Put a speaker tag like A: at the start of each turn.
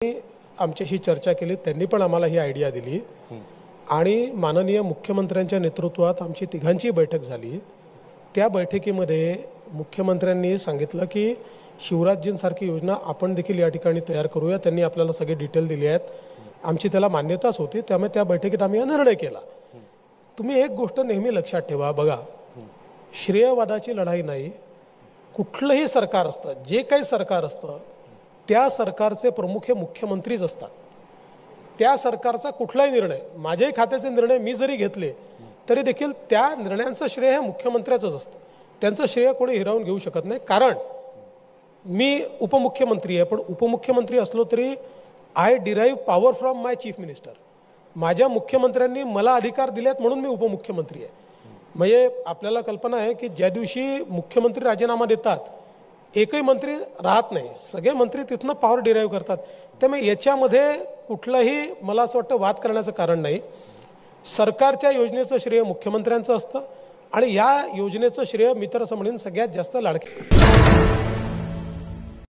A: आमच्याशी चर्चा केली, त्यांनी पण आम्हाला ही आयडिया दिली आणि माननीय मुख्यमंत्र्यांच्या नेतृत्वात आमची तिघांची बैठक झाली। त्या बैठकीमध्ये मुख्यमंत्र्यांनी सांगितलं की शिवराजजींसारखी योजना आपण देखील या ठिकाणी तयार करूया। त्यांनी आपल्याला सगळे डिटेल दिले आहेत, आमची त्याला मान्यताच होती, त्यामुळे त्या बैठकीत आम्ही हा निर्णय केला। तुम्ही एक गोष्ट नेहमी लक्षात ठेवा, बघा श्रेयवादाची लढाई नाही, कुठलंही सरकार असतं, जे काही सरकार असतं त्या सरकारचे प्रमुख हे मुख्यमंत्रीच असतात। त्या सरकारचा कुठलाही निर्णय, माझ्याही खात्याचे निर्णय मी जरी घेतले तरी देखील त्या निर्णयांचं श्रेय हे मुख्यमंत्र्याचंच असतं, त्यांचं श्रेय कोणी हिरावून घेऊ शकत नाही। कारण मी उपमुख्यमंत्री आहे, पण उपमुख्यमंत्री असलो तरी I derive power from my chief minister. माझ्या मुख्यमंत्र्यांनी मला अधिकार दिलेत म्हणून मी उपमुख्यमंत्री आहे। म्हणजे आपल्याला कल्पना आहे की ज्या दिवशी मुख्यमंत्री राजीनामा देतात एकही मंत्री राहत नाही, सगळे मंत्री तिथनं पॉवर डिराईव्ह करतात। त्यामुळे याच्यामध्ये कुठलाही मला असं वाटतं वाद करण्याचं कारण नाही। सरकारच्या योजनेचं श्रेय मुख्यमंत्र्यांचं असतं आणि या योजनेचं श्रेय मी तर असं म्हणेन सगळ्यात जास्त लाडके